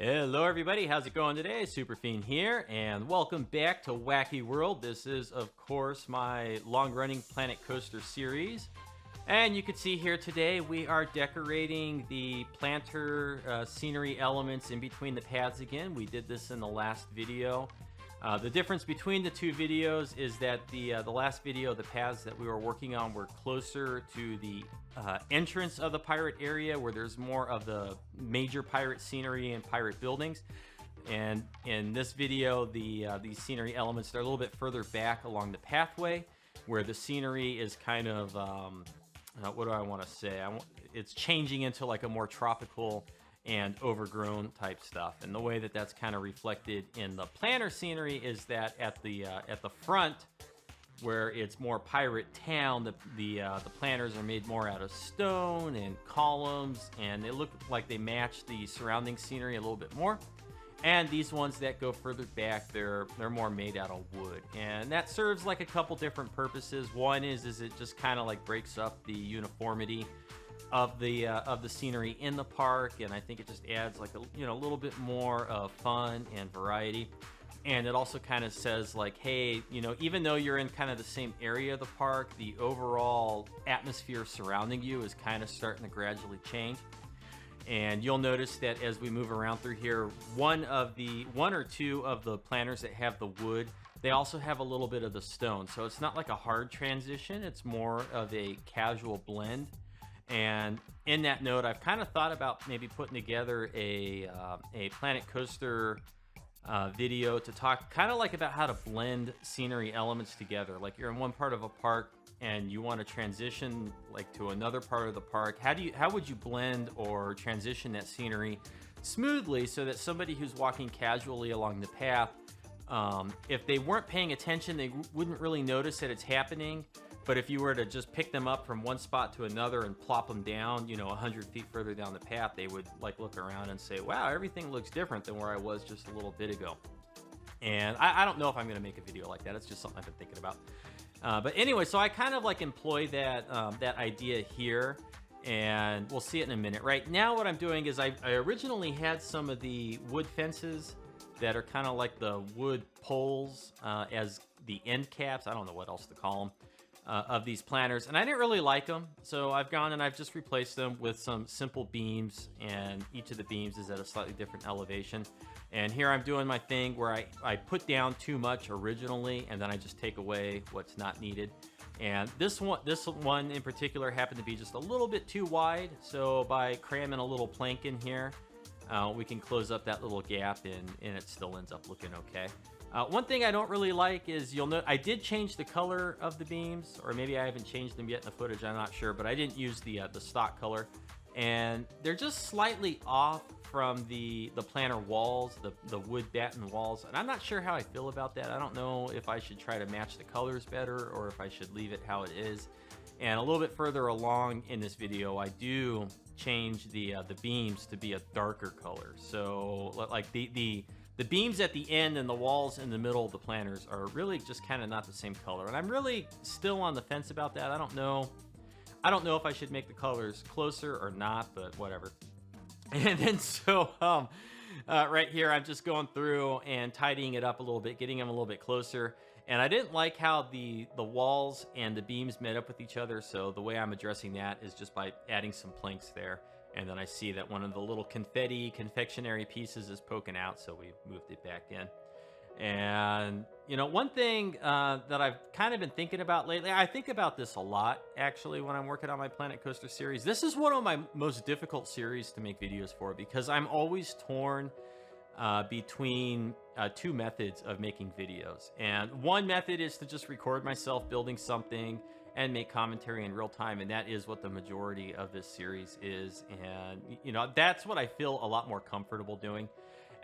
Hello everybody, how's it going today? Superfiend here, and welcome back to Whacky World. This is, of course, my long-running Planet Coaster series. And you can see here today we are decorating the planter scenery elements in between the paths again. We did this in the last video. The difference between the two videos is that the last video, the paths that we were working on were closer to the entrance of the pirate area where there's more of the major pirate scenery and pirate buildings. And in this video, these scenery elements are a little bit further back along the pathway where the scenery is kind of, what do I want to say? It's changing into like a more tropical and overgrown type stuff. And the way that that's kind of reflected in the planter scenery is that at the front, where it's more pirate town, the planters are made more out of stone and columns, and they look like they match the surrounding scenery a little bit more. And these ones that go further back, they're more made out of wood, and that serves like a couple different purposes. One is it just kind of like breaks up the uniformity of the scenery in the park, and I think it just adds like a little bit more of fun and variety. And it also kind of says like, hey, even though you're in kind of the same area of the park, the overall atmosphere surrounding you is kind of starting to gradually change. And you'll notice that as we move around through here, one or two of the planters that have the wood, they also have a little bit of the stone. So it's not like a hard transition, it's more of a casual blend. And in that note, I've kind of thought about maybe putting together a Planet Coaster video to talk kind of like about how to blend scenery elements together. Like you're in one part of a park and you want to transition like to another part of the park. How would you blend or transition that scenery smoothly so that somebody who's walking casually along the path, if they weren't paying attention, they wouldn't really notice that it's happening. But if you were to just pick them up from one spot to another and plop them down, 100 feet further down the path, they would like look around and say, wow, everything looks different than where I was just a little bit ago. And I don't know if I'm going to make a video like that. It's just something I've been thinking about. But anyway, so I kind of like employ that idea here, and we'll see it in a minute. Right now what I'm doing is I originally had some of the wood fences that are kind of like the wood poles as the end caps. I don't know what else to call them. Of these planters, and I didn't really like them, so I've gone and I've just replaced them with some simple beams, and each of the beams is at a slightly different elevation. And here I'm doing my thing where I put down too much originally, and then I just take away what's not needed. And this one in particular happened to be just a little bit too wide, so by cramming a little plank in here, we can close up that little gap, and it still ends up looking okay. One thing I don't really like is, you'll note I did change the color of the beams, or maybe I haven't changed them yet in the footage, I'm not sure, but I didn't use the stock color, and they're just slightly off from the planter walls, the wood batten walls, and I'm not sure how I feel about that. I don't know if I should try to match the colors better or if I should leave it how it is. And a little bit further along in this video, I do change the beams to be a darker color. So like the beams at the end and the walls in the middle of the planters are really just kind of not the same color. And I'm really still on the fence about that. I don't know if I should make the colors closer or not, but whatever. And then so right here, I'm just going through and tidying it up a little bit, getting them a little bit closer. And I didn't like how the walls and the beams met up with each other. So the way I'm addressing that is just by adding some planks there. And then I see that one of the little confectionery pieces is poking out, so we moved it back in. And, one thing that I've kind of been thinking about lately, I think about this a lot, actually, when I'm working on my Planet Coaster series. This is one of my most difficult series to make videos for, because I'm always torn between two methods of making videos. And one method is to just record myself building something and make commentary in real time, and that is what the majority of this series is. And that's what I feel a lot more comfortable doing.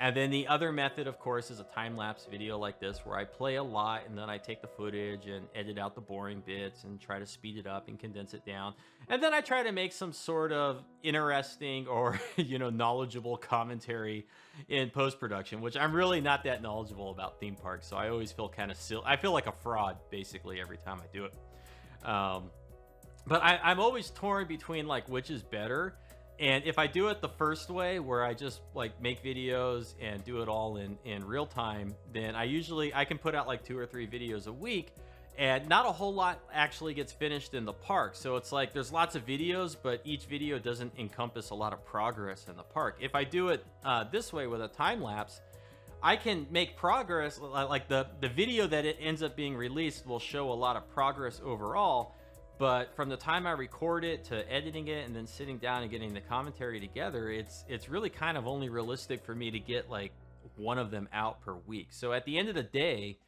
And then the other method, of course, is a time-lapse video like this, where I play a lot and then I take the footage and edit out the boring bits and try to speed it up and condense it down. And then I try to make some sort of interesting or knowledgeable commentary in post-production, which I'm really not that knowledgeable about theme parks, so I always feel kind of silly. I feel like a fraud basically every time I do it. But I'm always torn between like which is better. And if I do it the first way, where I just like make videos and do it all in real time, then I can put out like 2 or 3 videos a week, and not a whole lot actually gets finished in the park. So it's like there's lots of videos, but each video doesn't encompass a lot of progress in the park. If I do it this way with a time lapse, I can make progress. Like the video that it ends up being released will show a lot of progress overall. But from the time I record it to editing it and then sitting down and getting the commentary together, it's really kind of only realistic for me to get like one of them out per week. So at the end of the day,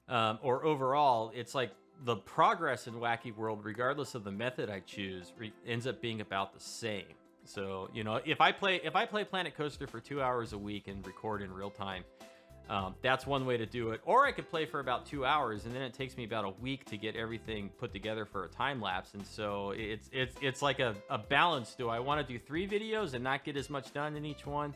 or overall, it's like the progress in Whacky World, regardless of the method I choose, ends up being about the same. So, you know, if I play Planet Coaster for 2 hours a week and record in real time, that's one way to do it. Or I could play for about 2 hours, and then it takes me about a week to get everything put together for a time lapse. And so it's like a balance. Do I want to do 3 videos and not get as much done in each one?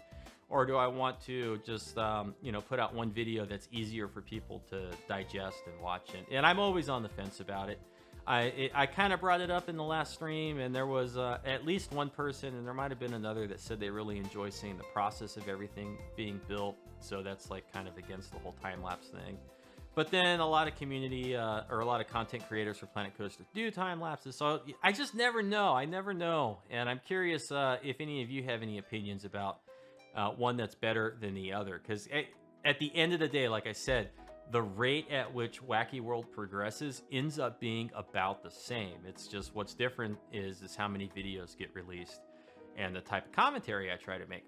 Or do I want to just, you know, put out one video that's easier for people to digest and watch? And I'm always on the fence about it. I kind of brought it up in the last stream, and there was at least one person, and there might have been another, that said they really enjoy seeing the process of everything being built. So that's like kind of against the whole time-lapse thing. But then a lot of community or a lot of content creators for Planet Coaster do time lapses. So I just never know. I never know. And I'm curious if any of you have any opinions about one that's better than the other. Because at the end of the day, like I said, the rate at which Whacky World progresses ends up being about the same. It's just what's different is how many videos get released and the type of commentary I try to make.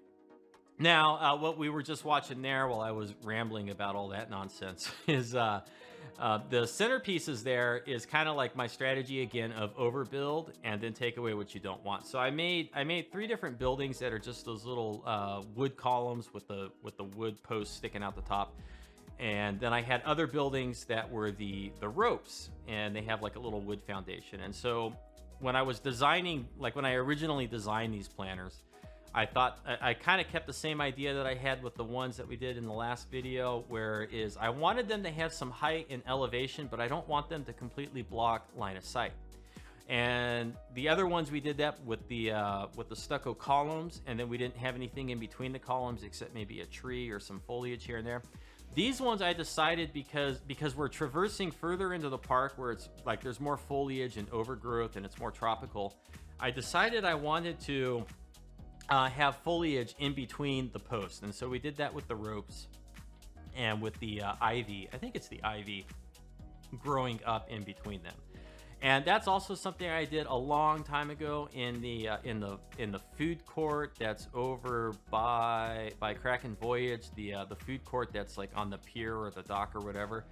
Now, what we were just watching there while I was rambling about all that nonsense is the centerpieces there is kind of like my strategy again of overbuild and then take away what you don't want. So I made 3 different buildings that are just those little wood columns with the wood posts sticking out the top. And then I had other buildings that were the ropes, and they have like a little wood foundation. And so when I was designing, like when I originally designed these planners, I thought I kind of kept the same idea that I had with the ones that we did in the last video, where is I wanted them to have some height and elevation, but I don't want them to completely block line of sight. And the other ones we did that with the stucco columns, and then we didn't have anything in between the columns except maybe a tree or some foliage here and there. These ones I decided because we're traversing further into the park where it's like there's more foliage and overgrowth and it's more tropical. I decided I wanted to have foliage in between the posts, and so we did that with the ropes and with the ivy. I think it's the ivy growing up in between them. And that's also something I did a long time ago in the food court that's over by Kraken Voyage, the food court that's like on the pier or the dock or whatever.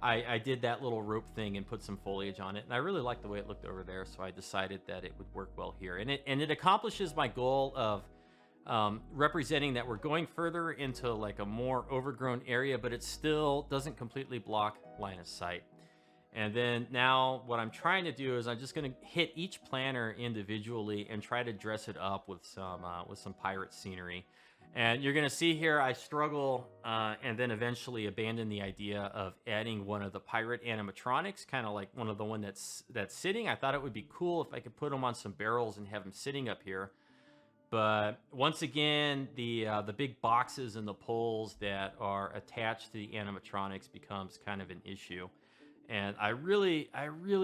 I did that little rope thing and put some foliage on it, and I really liked the way it looked over there, so I decided that it would work well here. And it accomplishes my goal of representing that we're going further into like a more overgrown area, but it still doesn't completely block line of sight. And then now what I'm trying to do is I'm just going to hit each planner individually and try to dress it up with some pirate scenery. And you're going to see here I struggle and then eventually abandon the idea of adding one of the pirate animatronics, kind of like one of the one that's sitting. I thought it would be cool if I could put them on some barrels and have them sitting up here. But once again, the big boxes and the poles that are attached to the animatronics becomes kind of an issue. And I really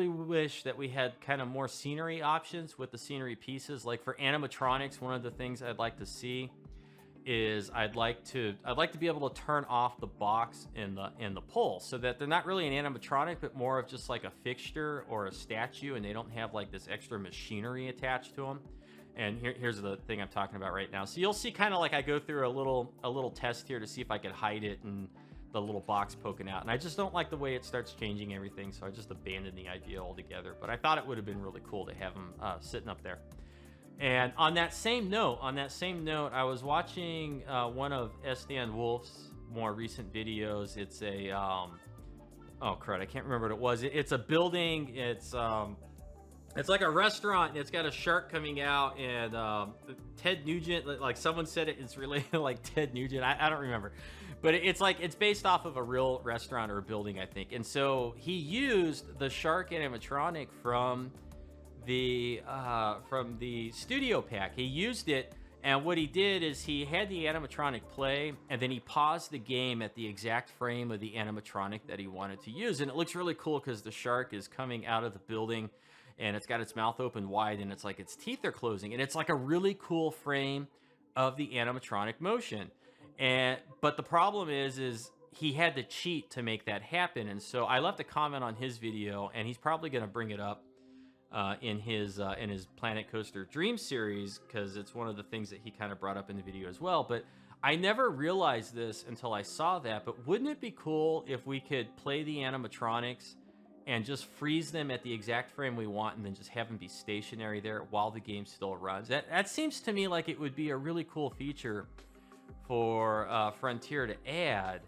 wish that we had kind of more scenery options with the scenery pieces. Like for animatronics, one of the things I'd like to see is I'd like to be able to turn off the box and the pole so that they're not really an animatronic, but more of just like a fixture or a statue, and they don't have like this extra machinery attached to them. And here's the thing I'm talking about right now. So you'll see kind of like I go through a little test here to see if I could hide it and the little box poking out, and I just don't like the way it starts changing everything, so I just abandoned the idea altogether. But I thought it would have been really cool to have them sitting up there. And on that same note, I was watching one of Stan Wolf's more recent videos. It's a oh crud, I can't remember what it was. It's a building. It's like a restaurant. It's got a shark coming out, and Ted Nugent, like someone said it's related to like Ted Nugent. I don't remember. But it's based off of a real restaurant or a building, I think. And so he used the shark animatronic from from the studio pack. He used it, and what he did is he had the animatronic play, and then he paused the game at the exact frame of the animatronic that he wanted to use. And it looks really cool because the shark is coming out of the building, and it's got its mouth open wide, and it's like its teeth are closing, and it's like a really cool frame of the animatronic motion. But the problem is he had to cheat to make that happen. And so I left a comment on his video, and he's probably going to bring it up in his Planet Coaster Dream series, because it's one of the things that he kind of brought up in the video as well. But I never realized this until I saw that. But wouldn't it be cool if we could play the animatronics and just freeze them at the exact frame we want, and then just have them be stationary there while the game still runs? That seems to me like it would be a really cool feature for Frontier to add.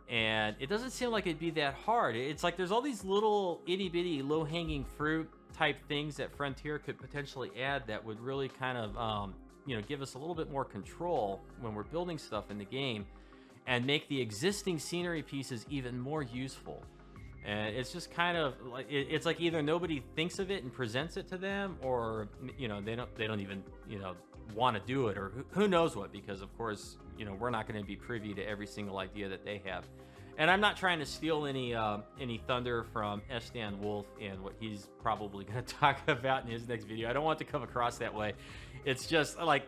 And it doesn't seem like it'd be that hard. It's like there's all these little itty-bitty low-hanging fruit type things that Frontier could potentially add that would really kind of give us a little bit more control when we're building stuff in the game, and make the existing scenery pieces even more useful. And it's just kind of like it's like either nobody thinks of it and presents it to them, or they don't even want to do it, or who knows what, because of course we're not going to be privy to every single idea that they have. And I'm not trying to steal any thunder from Stan Wolf and what he's probably going to talk about in his next video. I don't want it to come across that way. It's just like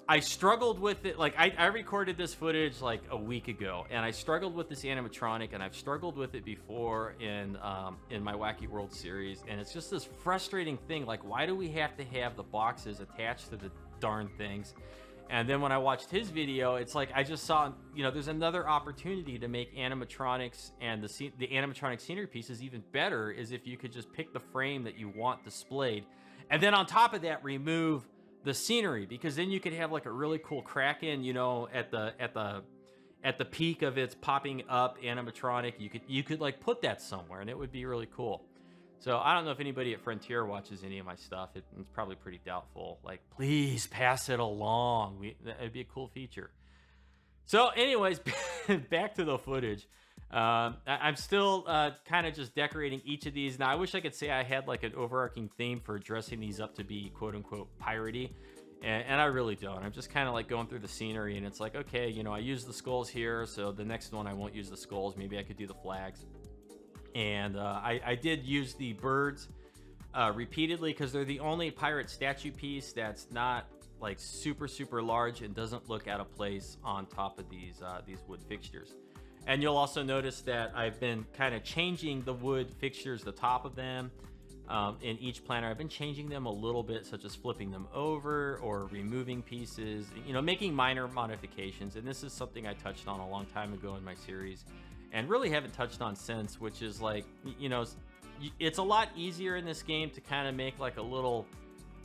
I struggled with it. Like I recorded this footage like a week ago, and I struggled with this animatronic, and I've struggled with it before in my Whacky World series. And it's just this frustrating thing. Like, why do we have to have the boxes attached to the darn things? And then when I watched his video, it's like I just saw, there's another opportunity to make animatronics and the animatronic scenery pieces even better, is if you could just pick the frame that you want displayed, and then on top of that remove the scenery, because then you could have like a really cool Kraken, at the peak of its popping up animatronic. You could like put that somewhere, and it would be really cool. So I don't know if anybody at Frontier watches any of my stuff. It's probably pretty doubtful. Like, please pass it along. It'd be a cool feature. So anyways, back to the footage. I'm still kind of just decorating each of these. Now, I wish I could say I had like an overarching theme for dressing these up to be quote unquote piratey. And I really don't. I'm just kind of like going through the scenery, and it's like, okay, I use the skulls here, so the next one I won't use the skulls. Maybe I could do the flags. And I did use the birds repeatedly, because they're the only pirate statue piece that's not like super large and doesn't look out of place on top of these wood fixtures. And you'll also notice that I've been kind of changing the wood fixtures, the top of them, in each planner. I've been changing them a little bit, such as flipping them over or removing pieces, making minor modifications. And this is something I touched on a long time ago in my series, and really haven't touched on since, which is like, it's a lot easier in this game to kind of make like a little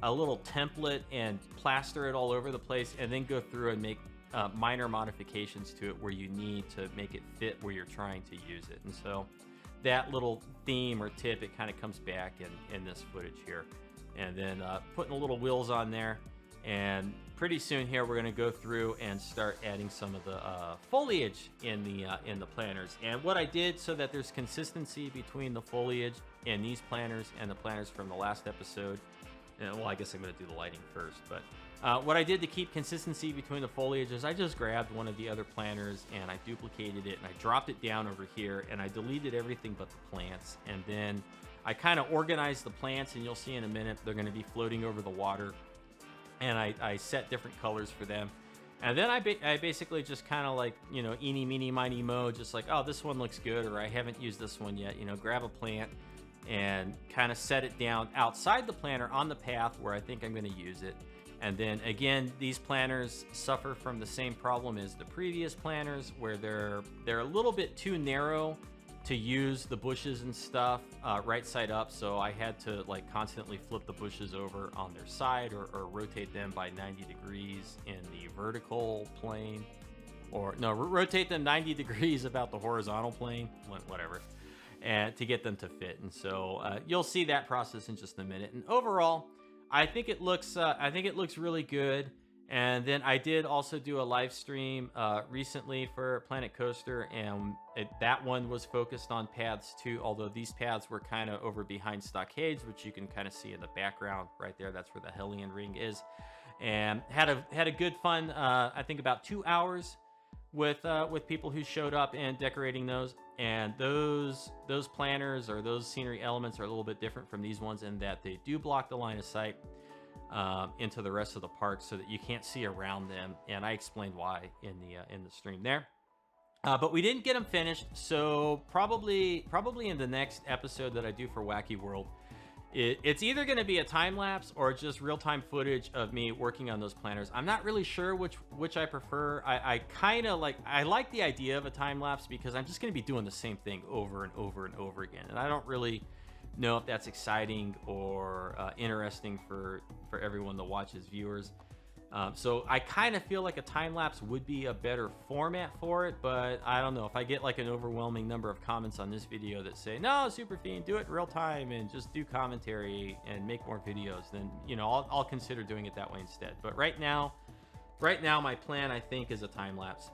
template and plaster it all over the place, and then go through and make minor modifications to it where you need to make it fit where you're trying to use it. And so that little theme or tip, it kind of comes back in this footage here. And then putting the little wheels on there. And pretty soon here, we're going to go through and start adding some of the foliage in the planners. And what I did so that there's consistency between the foliage in these planners and the planners from the last episode, well, I guess I'm going to do the lighting first, but what I did to keep consistency between the foliage is I just grabbed one of the other planners and I duplicated it, and I dropped it down over here, and I deleted everything but the plants. And then I kind of organized the plants, and you'll see in a minute they're going to be floating over the water. And I set different colors for them. And then I basically just kind of like, eeny, meeny, miny, mo, just like, oh, this one looks good, or I haven't used this one yet. Grab a plant and kind of set it down outside the planner on the path where I think I'm going to use it. And then again, these planners suffer from the same problem as the previous planners, where they're a little bit too narrow to use the bushes and stuff right side up. So I had to like constantly flip the bushes over on their side, or rotate them by 90 degrees in the vertical plane, or no, rotate them 90 degrees about the horizontal plane, whatever, and to get them to fit. And so you'll see that process in just a minute. And overall, I think it looks really good. And then I did also do a live stream recently for Planet Coaster, and that one was focused on paths too, although these paths were kind of over behind stockades, which you can kind of see in the background right there. That's where the Hellion Ring is. And had a good fun, I think about 2 hours with people who showed up and decorating those. And those planners or those scenery elements are a little bit different from these ones in that they do block the line of sight into the rest of the park so that you can't see around them, and I explained why in the stream there. But we didn't get them finished, so probably in the next episode that I do for Whacky World, it's either going to be a time lapse or just real-time footage of me working on those planners. I'm not really sure which I prefer. I kind of like the idea of a time lapse because I'm just going to be doing the same thing over and over and over again, and I don't really know if that's exciting or interesting for everyone to watch as viewers. So I kind of feel like a time lapse would be a better format for it, but I don't know if I get like an overwhelming number of comments on this video that say, no, Superfiend, do it in real time and just do commentary and make more videos, then, you know, I'll consider doing it that way instead. But right now my plan, I think, is a time lapse.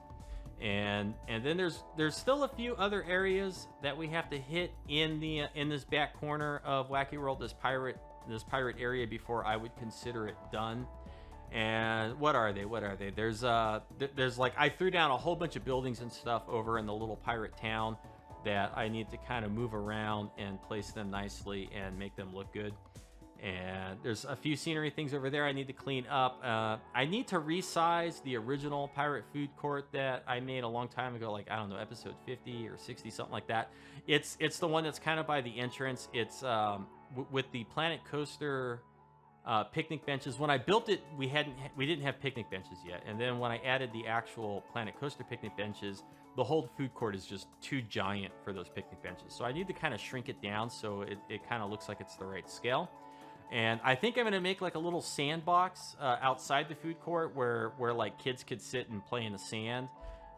And then there's still a few other areas that we have to hit in this back corner of Whacky World, this pirate area, before I would consider it done. And what are they? There's like, I threw down a whole bunch of buildings and stuff over in the little pirate town that I need to kind of move around and place them nicely and make them look good. And there's a few scenery things over there I need to clean up. I need to resize the original pirate food court that I made a long time ago, like, I don't know, episode 50 or 60, something like that. It's the one that's kind of by the entrance. It's with the Planet Coaster picnic benches. When I built it, we didn't have picnic benches yet, and then when I added the actual Planet Coaster picnic benches, the whole food court is just too giant for those picnic benches. So I need to kind of shrink it down so it kind of looks like it's the right scale. And I think I'm going to make like a little sandbox outside the food court where like kids could sit and play in the sand.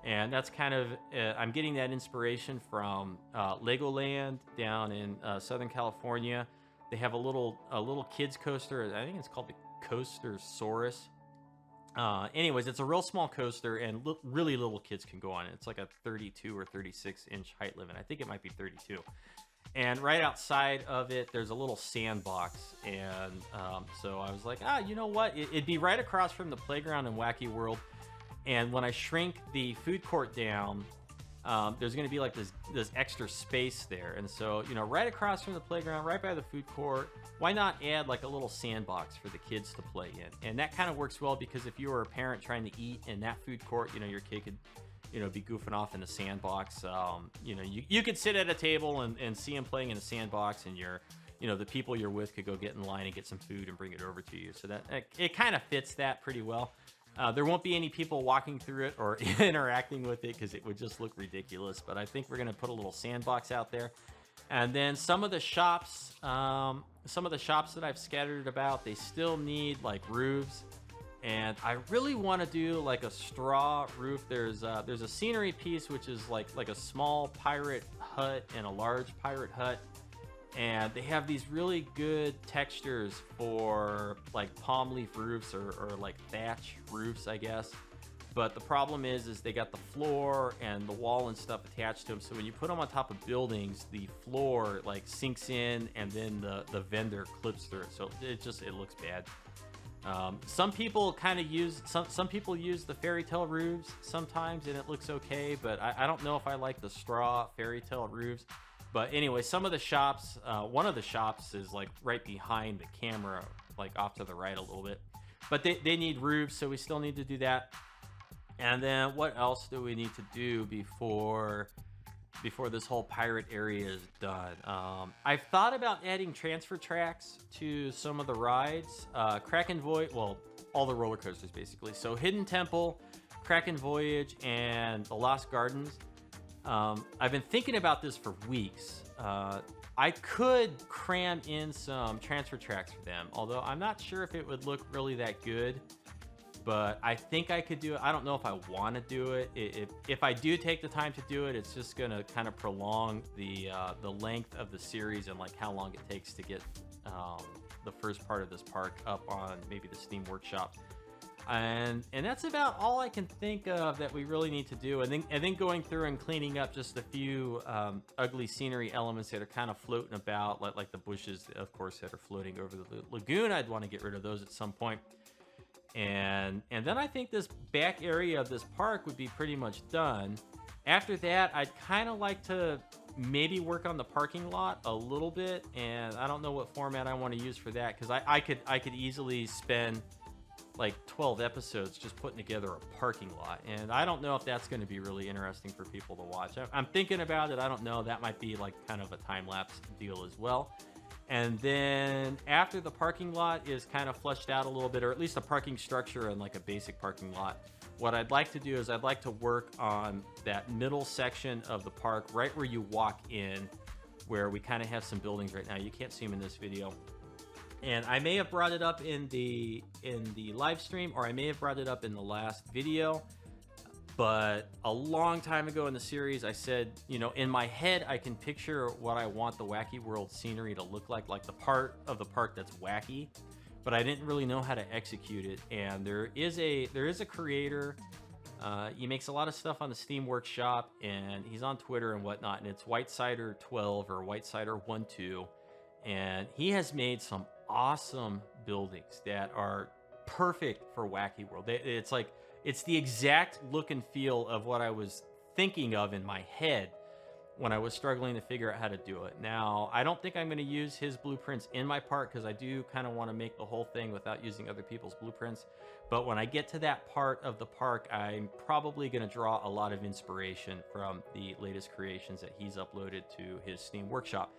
And that's kind of, I'm getting that inspiration from Legoland down in Southern California. They have a little kids coaster. I think it's called the Coastersaurus. Anyways, it's a real small coaster, and really little kids can go on it. It's like a 32 or 36 inch height limit. I think it might be 32. And right outside of it, there's a little sandbox. And so I was like, you know what? It'd be right across from the playground in Whacky World. And when I shrink the food court down, there's going to be like this extra space there. And so, you know, right across from the playground, right by the food court, why not add like a little sandbox for the kids to play in? And that kind of works well because if you were a parent trying to eat in that food court, you know, your kid could, you know, be goofing off in the sandbox. You know, you could sit at a table and see them playing in a sandbox, and the people you're with could go get in line and get some food and bring it over to you. So that it kind of fits that pretty well. There won't be any people walking through it or interacting with it because it would just look ridiculous. But I think we're going to put a little sandbox out there. And then some of the shops that I've scattered about, they still need like roofs. And I really want to do like a straw roof. There's a scenery piece which is like a small pirate hut and a large pirate hut, and they have these really good textures for like palm leaf roofs or like thatch roofs, I guess. But the problem is they got the floor and the wall and stuff attached to them. So when you put them on top of buildings, the floor like sinks in, and then the vendor clips through it. So it looks bad. Some people kind of use some people use the fairy tale roofs sometimes, and it looks okay, but I don't know if I like the straw fairy tale roofs. But anyway, some of the shops, one of the shops is like right behind the camera, like off to the right a little bit, but they need roofs, so we still need to do that. And then what else do we need to do before this whole pirate area is done? I've thought about adding transfer tracks to some of the rides. Kraken Voyage, well, all the roller coasters basically. So Hidden Temple, Kraken Voyage, and the Lost Gardens. I've been thinking about this for weeks. I could cram in some transfer tracks for them, although I'm not sure if it would look really that good. But I think I could do it. I don't know if I want to do it. If I do take the time to do it, it's just going to kind of prolong the length of the series and like how long it takes to get the first part of this park up on maybe the Steam Workshop. And that's about all I can think of that we really need to do. And then going through and cleaning up just a few ugly scenery elements that are kind of floating about, like the bushes, of course, that are floating over the lagoon. I'd want to get rid of those at some point. And then I think this back area of this park would be pretty much done. After that, I'd kind of like to maybe work on the parking lot a little bit, and I don't know what format I want to use for that, because I could easily spend like 12 episodes just putting together a parking lot, and I don't know if that's going to be really interesting for people to watch. I'm thinking about it. I don't know. That might be like kind of a time-lapse deal as well. And then after the parking lot is kind of fleshed out a little bit, or at least a parking structure and like a basic parking lot, what I'd like to do is I'd like to work on that middle section of the park, right where you walk in, where we kind of have some buildings right now. You can't see them in this video. And I may have brought it up in the live stream, or I may have brought it up in the last video. But a long time ago in the series, I said, you know, in my head, I can picture what I want the Whacky World scenery to look like the part of the park that's wacky. But I didn't really know how to execute it. And there is a creator. He makes a lot of stuff on the Steam Workshop, and he's on Twitter and whatnot. And it's Whitesider12 or Whitesider12, and he has made some awesome buildings that are perfect for Whacky World. It's the exact look and feel of what I was thinking of in my head when I was struggling to figure out how to do it. Now, I don't think I'm going to use his blueprints in my park, because I do kind of want to make the whole thing without using other people's blueprints. But when I get to that part of the park, I'm probably going to draw a lot of inspiration from the latest creations that he's uploaded to his Steam Workshop.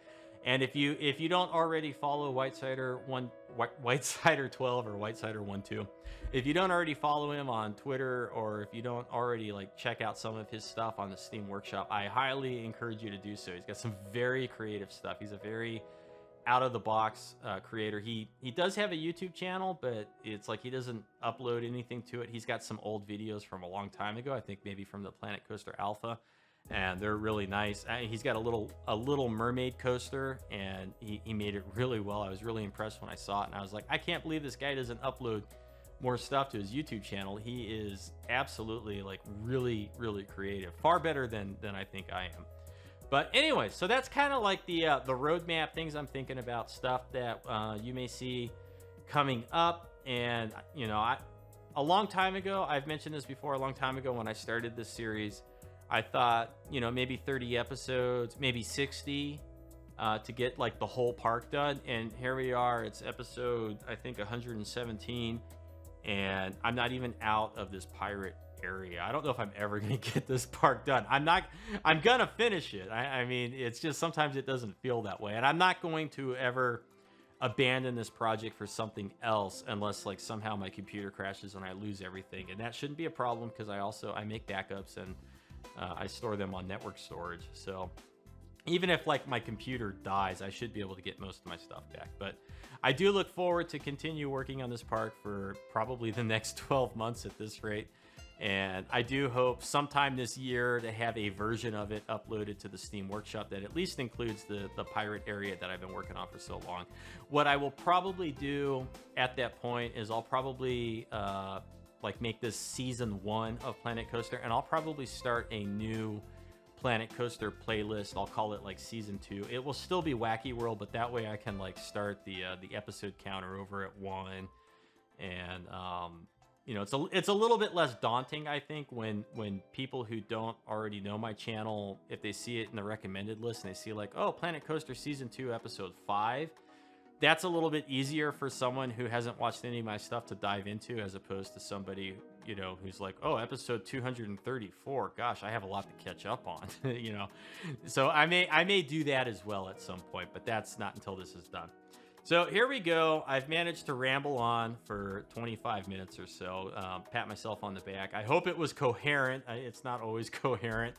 And if you don't already follow Whitesider12 or Whitesider12, if you don't already follow him on Twitter, or if you don't already like check out some of his stuff on the Steam Workshop, I highly encourage you to do so. He's got some very creative stuff. He's a very out of the box creator. He does have a YouTube channel, but it's like he doesn't upload anything to it. He's got some old videos from a long time ago, I think maybe from the Planet Coaster Alpha. And they're really nice. He's got a little mermaid coaster, and he made it really well. I was really impressed when I saw it, and I was like, I can't believe this guy doesn't upload more stuff to his YouTube channel. He is absolutely like really, really creative, far better than I think I am. But anyway, so that's kind of like the roadmap, things I'm thinking about, stuff that you may see coming up. And you know, a long time ago, I've mentioned this before, a long time ago when I started this series, I thought, you know, maybe 30 episodes, maybe 60 to get like the whole park done. And here we are. It's episode, I think, 117. And I'm not even out of this pirate area. I don't know if I'm ever going to get this park done. I'm going to finish it. I mean, it's just sometimes it doesn't feel that way. And I'm not going to ever abandon this project for something else unless like somehow my computer crashes and I lose everything. And that shouldn't be a problem, because I make backups, and I store them on network storage. So even if like my computer dies, I should be able to get most of my stuff back. But I do look forward to continue working on this park for probably the next 12 months at this rate. And I do hope sometime this year to have a version of it uploaded to the Steam Workshop that at least includes the pirate area that I've been working on for so long. What I will probably do at that point is I'll probably like make this season 1 of Planet Coaster, and I'll probably start a new Planet Coaster playlist. I'll call it like season 2. It will still be Whacky World, but that way I can like start the episode counter over at 1. And you know, it's a little bit less daunting, I think, when people who don't already know my channel, if they see it in the recommended list and they see like, oh, Planet Coaster season 2 episode 5, that's a little bit easier for someone who hasn't watched any of my stuff to dive into, as opposed to somebody, you know, who's like, oh, episode 234, gosh, I have a lot to catch up on. You know, so I may do that as well at some point, but that's not until this is done. So here we go. I've managed to ramble on for 25 minutes or so, pat myself on the back. I hope it was coherent. It's not always coherent,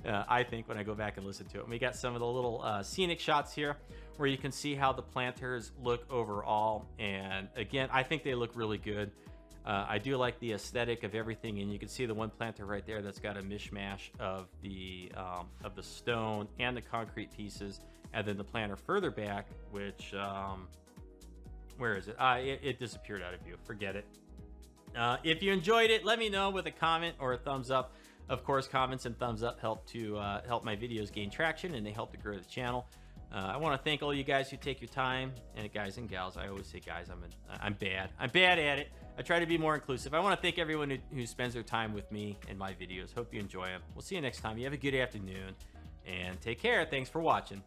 I think, when I go back and listen to it. And we got some of the little scenic shots here where you can see how the planters look overall. And again, I think they look really good. I do like the aesthetic of everything, and you can see the one planter right there that's got a mishmash of the stone and the concrete pieces, and then the planter further back, which where is it? It disappeared out of view. Forget it. If you enjoyed it, let me know with a comment or a thumbs up. Of course, comments and thumbs up help to help my videos gain traction, and they help to grow the channel. I want to thank all you guys who take your time, and guys and gals. I always say guys. I'm bad. I'm bad at it. I try to be more inclusive. I want to thank everyone who spends their time with me and my videos. Hope you enjoy them. We'll see you next time. You have a good afternoon, and take care. Thanks for watching.